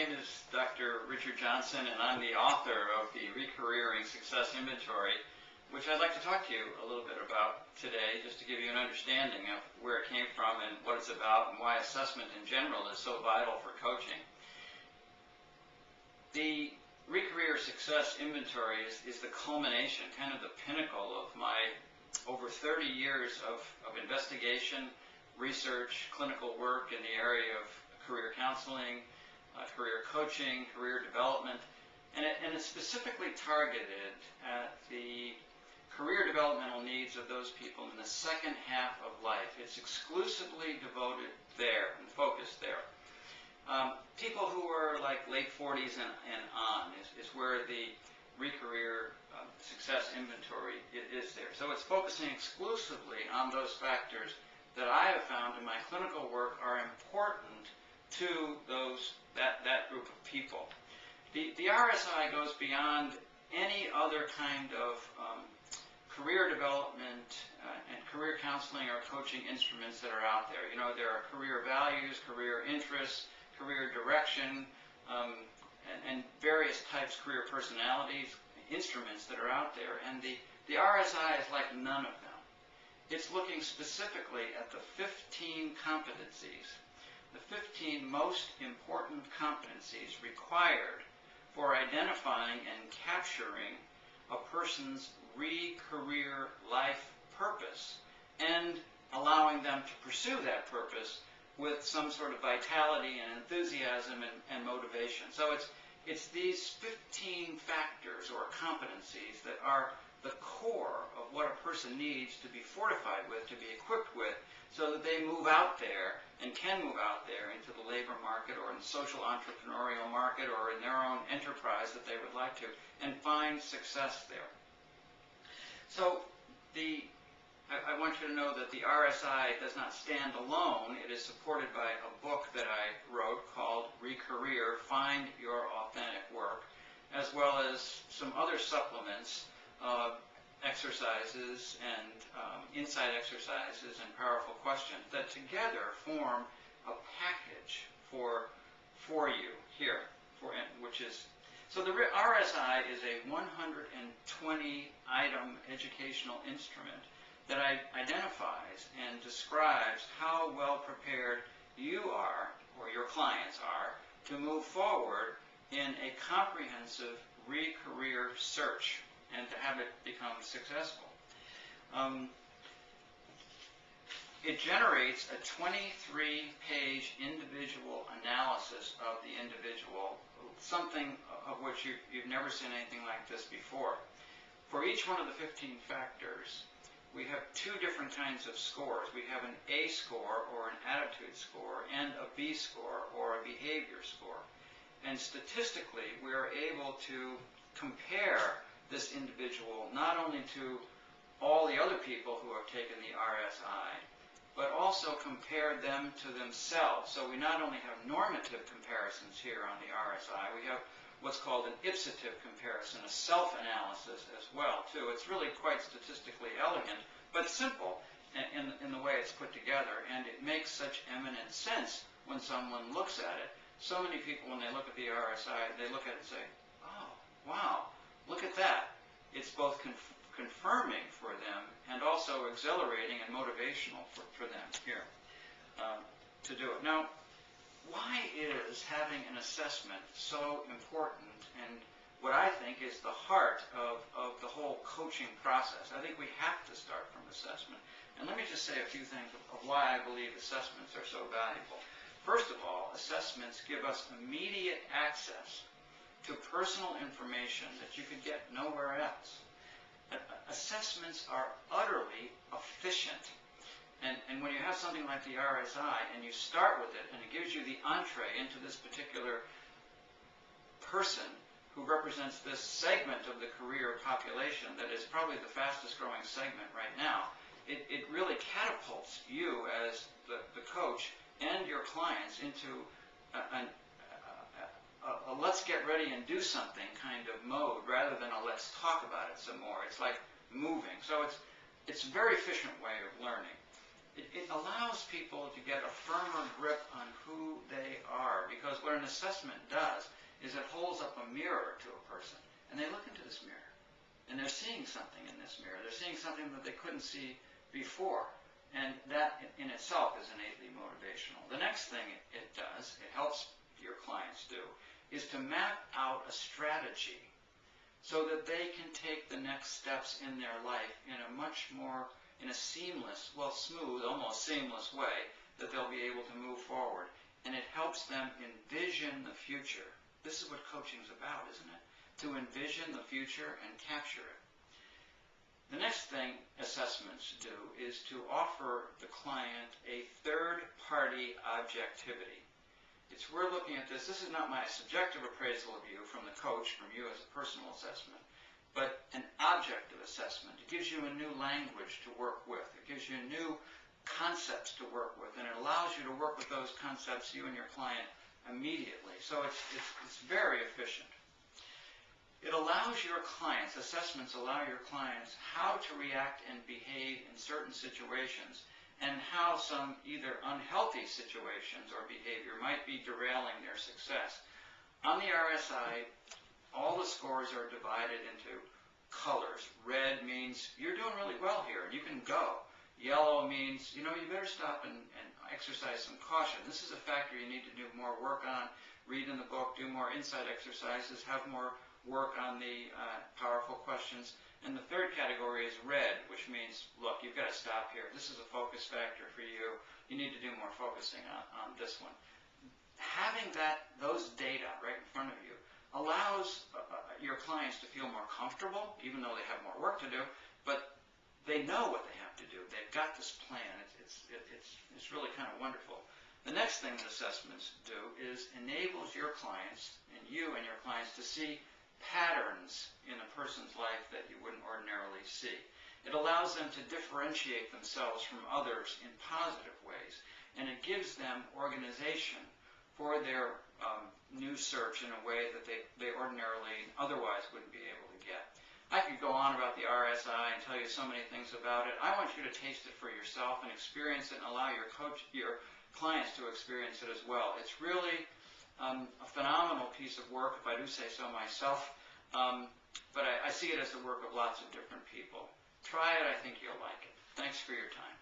name is Dr. Richard Johnson, and I'm the author of the ReCareering Success Inventory, which I'd like to talk to you a little bit about today, just to give you an understanding of where it came from and what it's about and why assessment in general is so vital for coaching. The ReCareer Success Inventory is the culmination, kind of the pinnacle of my over 30 years of investigation, research, clinical work in the area of career counseling, career coaching, career development, and it's specifically targeted at the career developmental needs of those people in the second half of life. It's exclusively devoted there and focused there. People who are like late 40s and on is where the ReCareer Success Inventory is there. So it's focusing exclusively on those factors that I have found in my clinical work are important to that group of people. The RSI goes beyond any other kind of career development and career counseling or coaching instruments that are out there. You know, there are career values, career interests, career direction, and various types of career personalities, instruments that are out there. And the RSI is like none of them. It's looking specifically at the 15 competencies, the 15 most important competencies required for identifying and capturing a person's re-career life purpose and allowing them to pursue that purpose with some sort of vitality and enthusiasm and motivation. So it's these 15 factors or competencies that are the core of what a person needs to be fortified with, to be equipped with, so that they move out there and can move out there into the labor market or in the social entrepreneurial market or in their own enterprise that they would like to, and find success there. So I want you to know that the RSI does not stand alone. It is supported by a book that I wrote called ReCareer, Find Your Authentic Work, as well as some other supplements, exercises and insight exercises and powerful questions that together form a package for you here, which is, so the RSI is a 120-item educational instrument that identifies and describes how well prepared you are, or your clients are, to move forward in a comprehensive ReCareer search and to have it become successful. It generates a 23-page individual analysis of the individual, something of which you've never seen anything like this before. For each one of the 15 factors, we have two different kinds of scores. We have an A score, or an attitude score, and a B score, or a behavior score. And statistically, we are able to compare this individual not only to all the other people who have taken the RSI, but also compare them to themselves. So we not only have normative comparisons here on the RSI, we have what's called an ipsative comparison, a self-analysis as well, too. It's really quite statistically elegant, but simple in the way it's put together, and it makes such eminent sense when someone looks at it. So many people, when they look at the RSI, they look at it and say, oh, wow, look at that. It's both confirming for them and also exhilarating and motivational for them here to do it. Now, why is having an assessment so important and what I think is the heart of the whole coaching process? I think we have to start from assessment. And let me just say a few things of why I believe assessments are so valuable. First of all, assessments give us immediate access to personal information that you could get nowhere else. Assessments are utterly efficient. And when you have something like the RSI and you start with it and it gives you the entree into this particular person who represents this segment of the career population that is probably the fastest growing segment right now, it really catapults you as the coach and your clients into a let's get ready and do something kind of mode rather than a let's talk about it some more. It's like moving. So it's a very efficient way of learning. It allows people to get a firmer grip on who they are, because what an assessment does is it holds up a mirror to a person, and they look into this mirror, and they're seeing something in this mirror. They're seeing something that they couldn't see before, and that in itself is innately motivational. The next thing it does, it helps your clients do, is to map out a strategy so that they can take the next steps in their life in a much more, in a seamless, well, smooth, almost seamless way, that they'll be able to move forward. And it helps them envision the future. This is what coaching's about, isn't it? To envision the future and capture it. The next thing assessments do is to offer the client a third-party objectivity. We're looking at this. This is not my subjective appraisal of you from the coach, from you as a personal assessment, but an objective assessment. It gives you a new language to work with. It gives you new concepts to work with, and it allows you to work with those concepts, you and your client, immediately. So it's very efficient. It allows your clients, assessments allow your clients how to react and behave in certain situations, and how some either unhealthy situations or behavior might be derailing their success. On the RSI, all the scores are divided into colors. Red means you're doing really well here and you can go. Yellow means, you better stop and exercise some caution. This is a factor you need to do more work on. Read in the book, do more insight exercises, have more work on the powerful questions. And the third category is red, which means, look, you've got to stop here. This is a focus factor for you. You need to do more focusing on this one. Having those data right in front of you allows your clients to feel more comfortable, even though they have more work to do, but they know what they have to do. They've got this plan. It's really kind of wonderful. The next thing that assessments do is enables your clients, and you and your clients, to see patterns in a person's life that you wouldn't ordinarily see. It allows them to differentiate themselves from others in positive ways, and it gives them organization for their new search in a way that they ordinarily otherwise wouldn't be able to get. I could go on about the RSI and tell you so many things about it. I want you to taste it for yourself and experience it, and allow your clients to experience it as well. It's really a phenomenal piece of work, if I do say so myself, but I see it as the work of lots of different people. Try it. I think you'll like it. Thanks for your time.